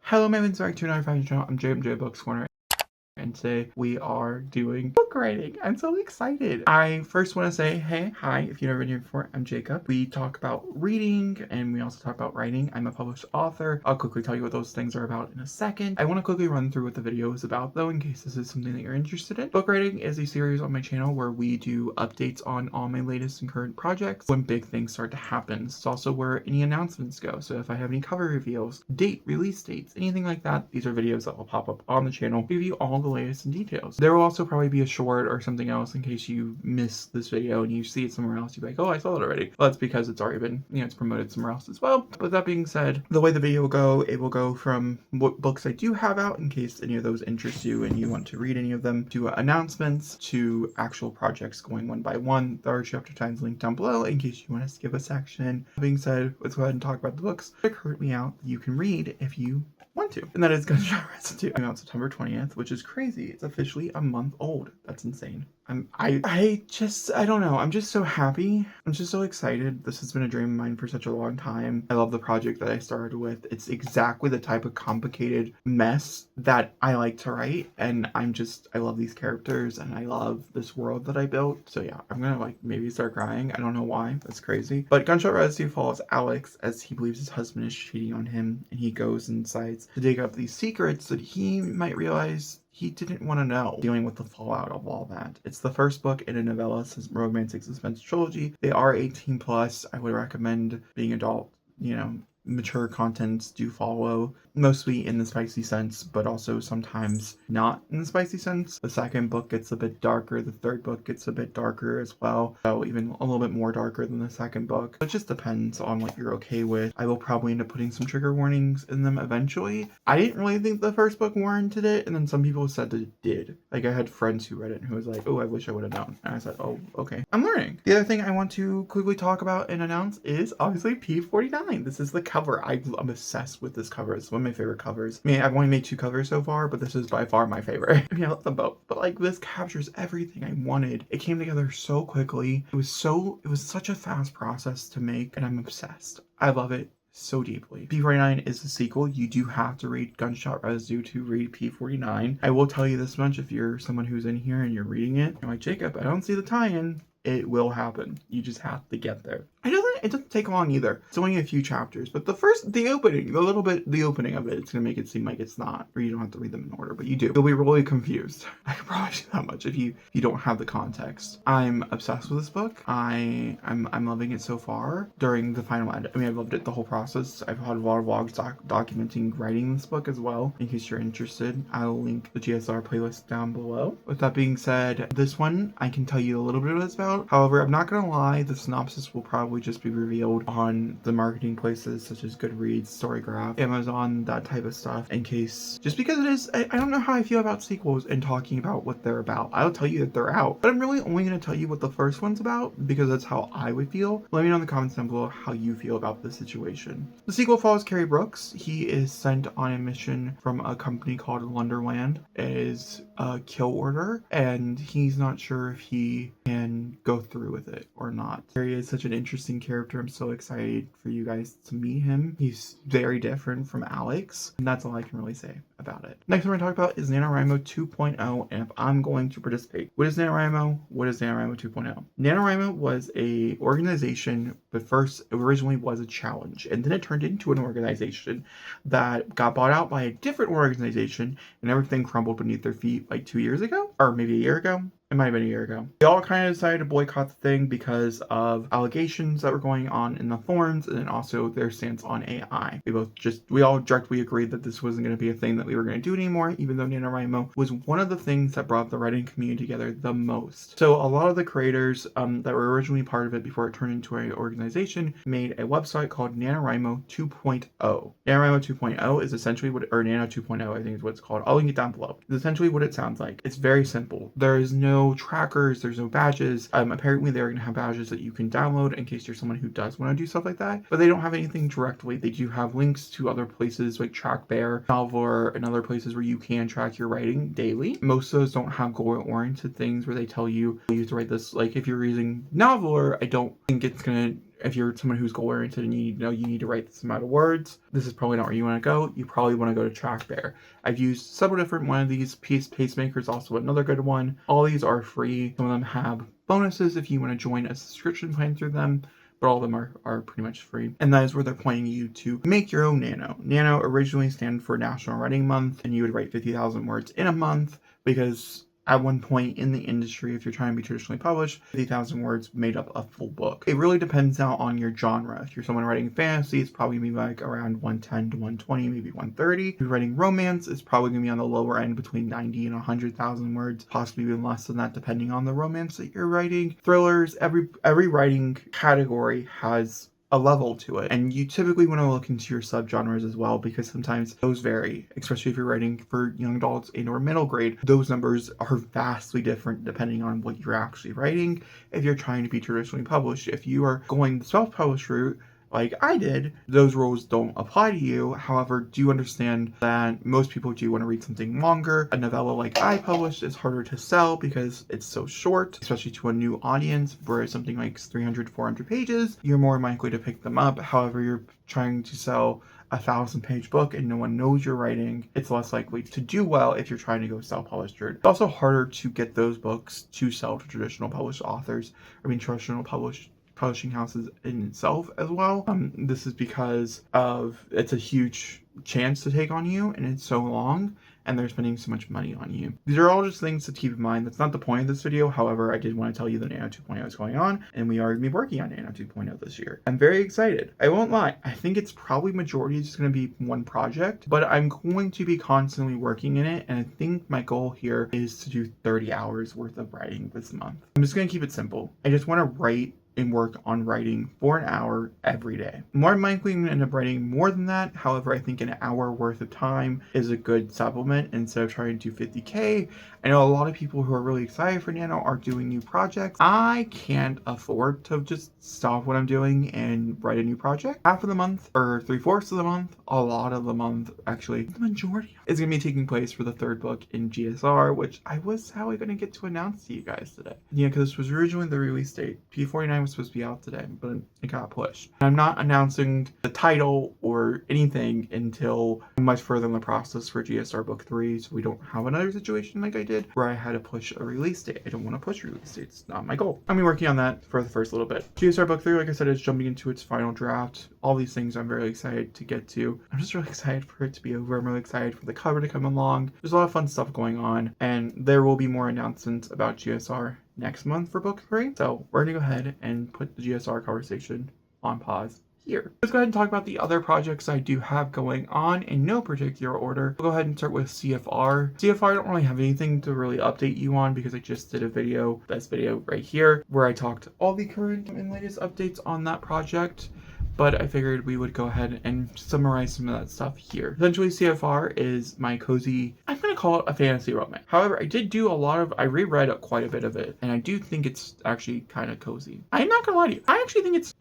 Hello, my name's P49 channel. I'm GSR Book's corner. And today we are doing book writing. I'm so excited. I first want to say, hey, hi, if you've never been here before, I'm Jacob. We talk about reading and we also talk about writing. I'm a published author. I'll quickly tell you what those things are about in a second. I want to quickly run through what the video is about though, in case this is something that you're interested in. Book writing is a series on my channel where we do updates on all my latest and current projects when big things start to happen. It's also where any announcements go. So if I have any cover reveals, release dates, anything like that, these are videos that will pop up on the channel, give you all the latest and details. There will also probably be a short or something else in case you miss this video and you see it somewhere else. You're like, oh, I saw it already. Well, that's because it's already been, it's promoted somewhere else as well. But that being said, the way the video will go, it will go from what books I do have out in case any of those interest you and you want to read any of them, to announcements, to actual projects going one by one. There are chapter times linked down below in case you want to skip a section. That being said, let's go ahead and talk about the books that are currently out that you can read if you want to. And that is Gunshot Residue. Came out September 20th, which is crazy. It's officially a month old. That's insane. I don't know. I'm just so happy. I'm just so excited. This has been a dream of mine for such a long time. I love the project that I started with. It's exactly the type of complicated mess that I like to write. And I love these characters and I love this world that I built. So yeah, I'm gonna maybe start crying. I don't know why. That's crazy. But Gunshot Residue follows Alex as he believes his husband is cheating on him, and he goes and decides to dig up these secrets that he might realize he didn't want to know, dealing with the fallout of all that. It's the first book in a novella romantic suspense trilogy. They are 18 plus. I would recommend being adult, mature contents do follow, mostly in the spicy sense, but also sometimes not in the spicy sense. The second book gets a bit darker. The third book gets a bit darker as well. So even a little bit more darker than the second book. It just depends on what you're okay with. I will probably end up putting some trigger warnings in them eventually. I didn't really think the first book warranted it, and then some people said that it did. I had friends who read it and who was like, oh, I wish I would have known. And I said, oh, okay. I'm learning. The other thing I want to quickly talk about and announce is obviously P49. This is the cover. I'm obsessed with this cover. It's one of my favorite covers. I mean, I've only made 2 covers so far, but this is by far my favorite. I mean, I love them both, but this captures everything I wanted. It came together so quickly. It was such a fast process to make, and I'm obsessed. I love it so deeply. P49 is the sequel. You do have to read Gunshot Residue to read P49. I will tell you this much, if you're someone who's in here and you're reading it, you're like, Jacob, I don't see the tie-in. It will happen. You just have to get there. It doesn't take long either. It's only a few chapters, but the opening of it, it's gonna make it seem like it's not, or you don't have to read them in order, but you do. You'll be really confused. I can promise you that much if you don't have the context. I'm obsessed with this book. I'm loving it so far. During the final edit, I loved it the whole process. I've had a lot of vlogs documenting writing this book as well. In case you're interested, I'll link the GSR playlist down below. With that being said, this one I can tell you a little bit what it's about. However, I'm not gonna lie, the synopsis will probably just be revealed on the marketing places such as Goodreads, Storygraph, Amazon, that type of stuff, in case, just because it is, I don't know how I feel about sequels and talking about what they're about. I'll tell you that they're out, but I'm really only going to tell you what the first one's about because that's how I would feel. Let me know in the comments down below how you feel about this situation. The sequel follows Carrie Brooks. He is sent on a mission from a company called Wonderland. It is a kill order, and he's not sure if he can go through with it or not. Carrie is such an interesting character. I'm so excited for you guys to meet him. He's very different from Alex, and that's all I can really say about it. Next one we're going to talk about is Nanowrimo 2.0, and if I'm going to participate. What is Nanowrimo? What is Nanowrimo 2.0? Nanowrimo was a organization, but first it originally was a challenge, and then it turned into an organization that got bought out by a different organization, and everything crumbled beneath their feet 2 years ago, or maybe a year ago. It might have been a year ago. They all kind of decided to boycott the thing because of allegations that were going on in the forums, and then also their stance on AI. We all directly agreed that this wasn't going to be a thing that we were going to do anymore, even though Nanowrimo was one of the things that brought the writing community together the most. So a lot of the creators that were originally part of it before it turned into an organization made a website called Nanowrimo 2.0. Nanowrimo 2.0 is essentially or Nano 2.0, I think is what it's called. I'll link it down below. It's essentially what it sounds like. It's very simple. There is no trackers, there's no badges. Apparently they're going to have badges that you can download in case you're someone who does want to do stuff like that, but they don't have anything directly. They do have links to other places like TrackBear, Novelware, and other places where you can track your writing daily. Most of those don't have goal-oriented things where they tell you have to write this. If you're using Novelware, I don't think it's going to if you're someone who's goal oriented and you know you need to write this amount of words, this is probably not where you want to go. You probably want to go to TrackBear. I've used several different one of these. Pacemaker is also another good one. All these are free. Some of them have bonuses if you want to join a subscription plan through them, but all of them are pretty much free. And that is where they're pointing you to make your own Nano. Nano originally stand for National Writing Month, and you would write 50,000 words in a month, because at one point in the industry, if you're trying to be traditionally published, 50,000 words made up a full book. It really depends now on your genre. If you're someone writing fantasy, it's probably going to be like around 110 to 120, maybe 130. If you're writing romance, it's probably going to be on the lower end between 90 and 100,000 words, possibly even less than that depending on the romance that you're writing. Thrillers, every writing category has a level to it, and you typically want to look into your subgenres as well, because sometimes those vary, especially if you're writing for young adults and or middle grade. Those numbers are vastly different depending on what you're actually writing. If you're trying to be traditionally published, if you are going the self-published route like I did, those rules don't apply to you. However, do understand that most people do want to read something longer. A novella like I published is harder to sell because it's so short, especially to a new audience, whereas something like 300, 400 pages, you're more likely to pick them up. However, you're trying to sell a 1,000-page book and no one knows you're writing, it's less likely to do well if you're trying to go self-published route. It's also harder to get those books to sell to traditional published authors. Traditional publishing houses in itself as well. This is because of it's a huge chance to take on you, and it's so long, and they're spending so much money on you. These are all just things to keep in mind. That's not the point of this video. However, I did want to tell you that Nano 2.0 is going on, and we are going to be working on Nano 2.0 this year. I'm very excited. I won't lie. I think it's probably majority just going to be one project, but I'm going to be constantly working in it, and I think my goal here is to do 30 hours worth of writing this month. I'm just going to keep it simple. I just want to write and work on writing for an hour every day. More than likely, I'm going to end up writing more than that. However, I think an hour worth of time is a good supplement instead of trying to do 50K. I know a lot of people who are really excited for Nano are doing new projects. I can't afford to just stop what I'm doing and write a new project. Half of the month, or 3/4 of the month, a lot of the month, actually, the majority is going to be taking place for the third book in GSR, which I was going to get to announce to you guys today. Yeah, because this was originally the release date. P49 was supposed to be out today, but it got pushed. I'm not announcing the title or anything until much further in the process for GSR Book 3, so we don't have another situation like I did where I had to push a release date. I don't want to push release dates. It's not my goal. I'll be working on that for the first little bit. GSR Book 3, like I said, is jumping into its final draft. All these things I'm very excited to get to. I'm just really excited for it to be over. I'm really excited for the cover to come along. There's a lot of fun stuff going on, and there will be more announcements about GSR next month for Book 3. So we're going to go ahead and put the GSR conversation on pause here. Let's go ahead and talk about the other projects I do have going on in no particular order. We'll go ahead and start with CFR. CFR, I don't really have anything to really update you on because I just did a video, this video right here, where I talked all the current and latest updates on that project. But I figured we would go ahead and summarize some of that stuff here. Essentially, CFR is my cozy, I'm going to call it a fantasy romance. However, I did do I reread quite a bit of it, and I do think it's actually kind of cozy. I'm not going to lie to you. I actually think it's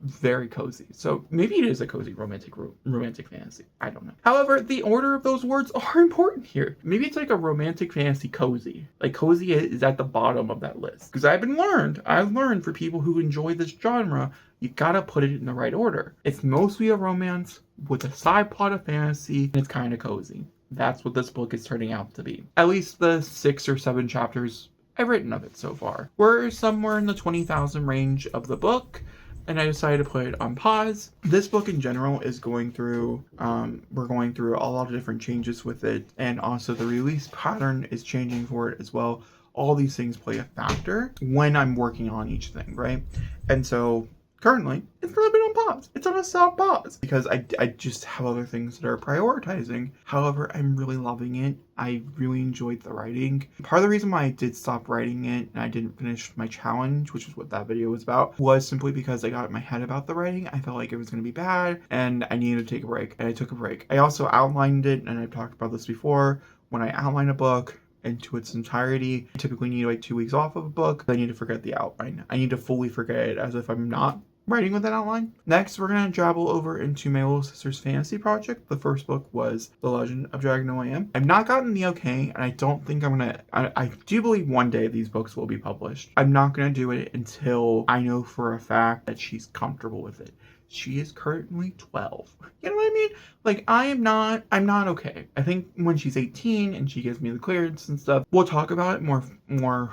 very cozy. So maybe it is a cozy romantic fantasy. I don't know. However, the order of those words are important here. Maybe it's like a romantic fantasy cozy. Like cozy is at the bottom of that list. Because I've learned for people who enjoy this genre, you gotta put it in the right order. It's mostly a romance with a side plot of fantasy, and it's kind of cozy. That's what this book is turning out to be. At least the 6 or 7 chapters I've written of it so far. We're somewhere in the 20,000 range of the book, and I decided to put it on pause. This book in general is going through, we're going through a lot of different changes with it, and also the release pattern is changing for it as well. All these things play a factor when I'm working on each thing, right? And so currently, it's a little bit on pause. It's on a soft pause because I just have other things that are prioritizing. However, I'm really loving it. I really enjoyed the writing. Part of the reason why I did stop writing it and I didn't finish my challenge, which is what that video was about, was simply because I got in my head about the writing. I felt like it was going to be bad and I needed to take a break, and I took a break. I also outlined it, and I've talked about this before. When I outline a book into its entirety, I typically need like 2 weeks off of a book. I need to forget the outline. I need to fully forget it as if I'm not writing with that outline. Next, we're going to travel over into my little sister's fantasy project. The first book was The Legend of Dragonilla. I've not gotten the okay, and I don't think I'm going to... I do believe one day these books will be published. I'm not going to do it until I know for a fact that she's comfortable with it. She is currently 12. You know what I mean? Like, I'm not okay. I think when she's 18 and she gives me the clearance and stuff, we'll talk about it more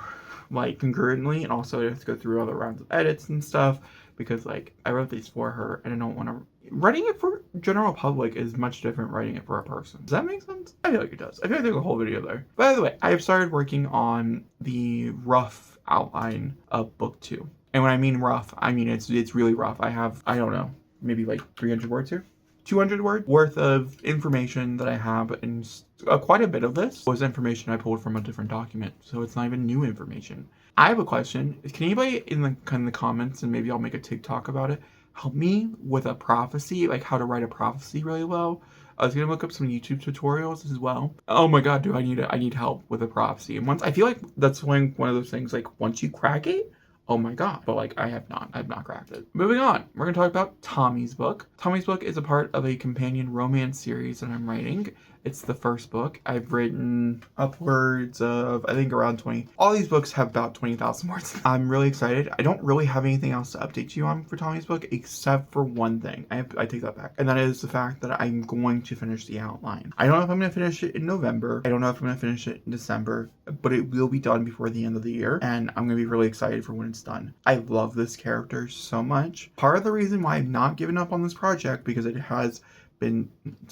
like concurrently, and also I have to go through other rounds of edits and stuff because like I wrote these for her and I don't want to. Writing it for general public is much different writing it for a person. Does that make sense? I feel like it does. I feel like there's a whole video there. By the way, I have started working on the rough outline of book 2. And when I mean rough, I mean it's really rough. I have, I don't know, maybe like 300 words here. 200 words worth of information that I have, and quite a bit of this was information I pulled from a different document, so it's not even new information. I have a question. Can anybody in the comments, and maybe I'll make a TikTok about it, help me with a prophecy, like how to write a prophecy really well? I was gonna look up some YouTube tutorials as well. Oh my god, I need help with a prophecy. And once I feel like that's one of those things, like once you crack it, oh my god. But like I've not cracked it. Moving on, we're gonna talk about Tommy's book. Tommy's book is a part of a companion romance series that I'm writing. It's the first book. I've written upwards of, I think, around 20. All these books have about 20,000 words. I'm really excited. I don't really have anything else to update you on for Tommy's book, except for one thing. I take that back. And that is the fact that I'm going to finish the outline. I don't know if I'm going to finish it in November. I don't know if I'm going to finish it in December, but it will be done before the end of the year. And I'm going to be really excited for when it's done. I love this character so much. Part of the reason why I've not given up on this project, because it's been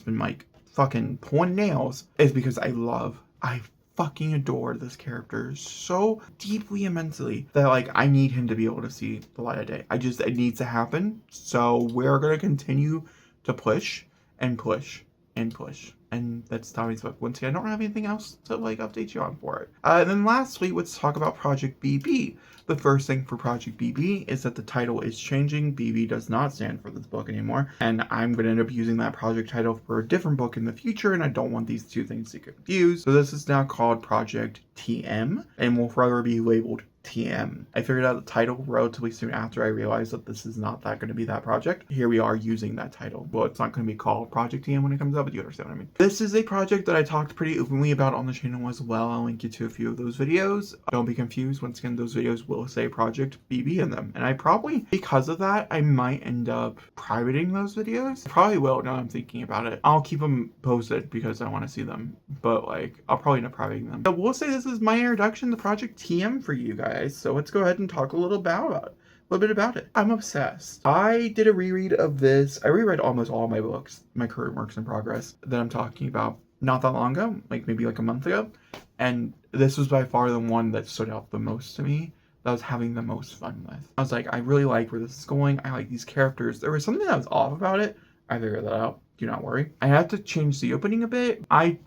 like fucking pulling nails, is because I fucking adore this character so deeply, immensely, that like I need him to be able to see the light of day. It needs to happen. So we're gonna continue to push and push and push. And that's Tommy's book. Once again, I don't have anything else to like update you on for it. And then lastly, let's talk about Project BB. The first thing for Project BB is that the title is changing. BB does not stand for this book anymore. And I'm going to end up using that project title for a different book in the future, and I don't want these two things to get confused. So this is now called Project TM, and will forever be labeled TM. I figured out the title relatively soon after I realized that this is not going to be that project. Here we are using that title. Well, it's not going to be called Project TM when it comes out, but you understand what I mean. This is a project that I talked pretty openly about on the channel as well. I'll link you to a few of those videos. Don't be confused. Once again, those videos will say Project BB in them. And I probably, because of that, I might end up privating those videos. I probably will, now I'm thinking about it. I'll keep them posted because I want to see them. But like, I'll probably end up privating them. But we'll say this is my introduction to Project TM for you guys. So let's go ahead and talk a little bit about it. I'm obsessed. I did a reread of this. I reread almost all my books, my current works in progress that I'm talking about not that long ago, like maybe like a month ago. And this was by far the one that stood out the most to me, that I was having the most fun with. I was like, I really like where this is going. I like these characters. There was something that was off about it. I figured that out. Do not worry. I had to change the opening a bit. I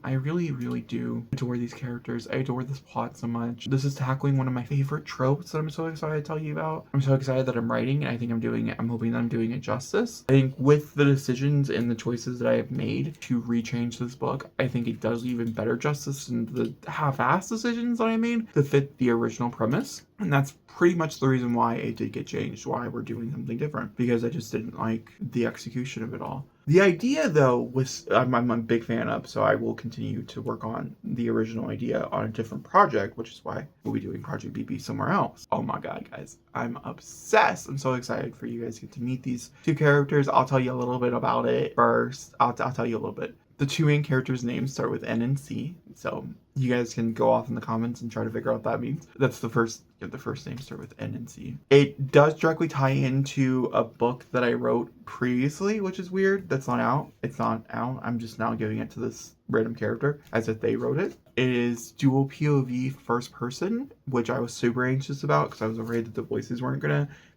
really, really do adore these characters. I adore this plot so much. This is tackling one of my favorite tropes that I'm so excited to tell you about. I'm so excited that I'm writing, and I think I'm doing it. I'm hoping that I'm doing it justice. I think with the decisions and the choices that I have made to rechange this book, I think it does even better justice than the half-assed decisions that I made to fit the original premise. And that's pretty much the reason why it did get changed, why we're doing something different, because I just didn't like the execution of it all. The idea, though, was I'm a big fan of, so I will continue to work on the original idea on a different project, which is why we'll be doing Project BB somewhere else. Oh my god, guys, I'm obsessed. I'm so excited for you guys to get to meet these two characters. I'll tell you a little bit about it first. I'll tell you a little bit. The two main characters' names start with N and C, so you guys can go off in the comments and try to figure out what that means. That's the first names start with N and C. It does directly tie into a book that I wrote previously, which is weird. That's not out. It's not out. I'm just now giving it to this random character as if they wrote it. It is dual POV first person, which I was super anxious about because I was afraid that the voices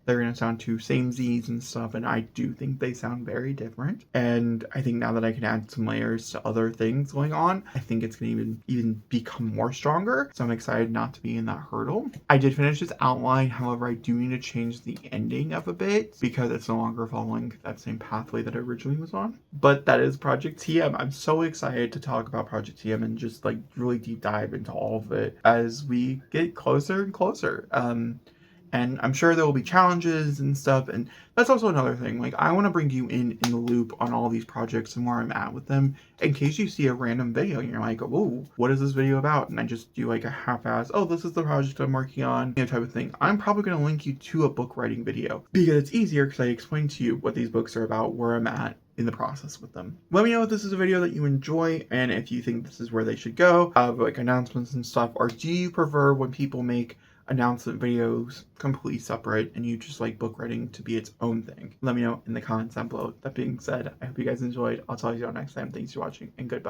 they're gonna sound too samesies and stuff, and I do think they sound very different. And I think now that I can add some layers to other things going on, I think it's gonna even become more stronger. So I'm excited not to be in that hurdle. I did finish this outline, however, I do need to change the ending up a bit because it's no longer following that same pathway that it originally was on. But that is Project TM. I'm so excited to talk about Project TM and just like really deep dive into all of it as we get closer and closer. And I'm sure there will be challenges and stuff, and that's also another thing. Like, I want to bring you in the loop on all these projects and where I'm at with them, in case you see a random video and you're like, whoa, what is this video about? And I just do like a half-ass, oh, this is the project I'm working on, type of thing. I'm probably going to link you to a book writing video because it's easier because I explain to you what these books are about, where I'm at in the process with them. Let me know if this is a video that you enjoy and if you think this is where they should go, like announcements and stuff, or do you prefer when people make announcement videos completely separate and you just like book writing to be its own thing? Let me know in the comments down below. That being said, I hope you guys enjoyed. I'll talk to you all next time. Thanks for watching and goodbye.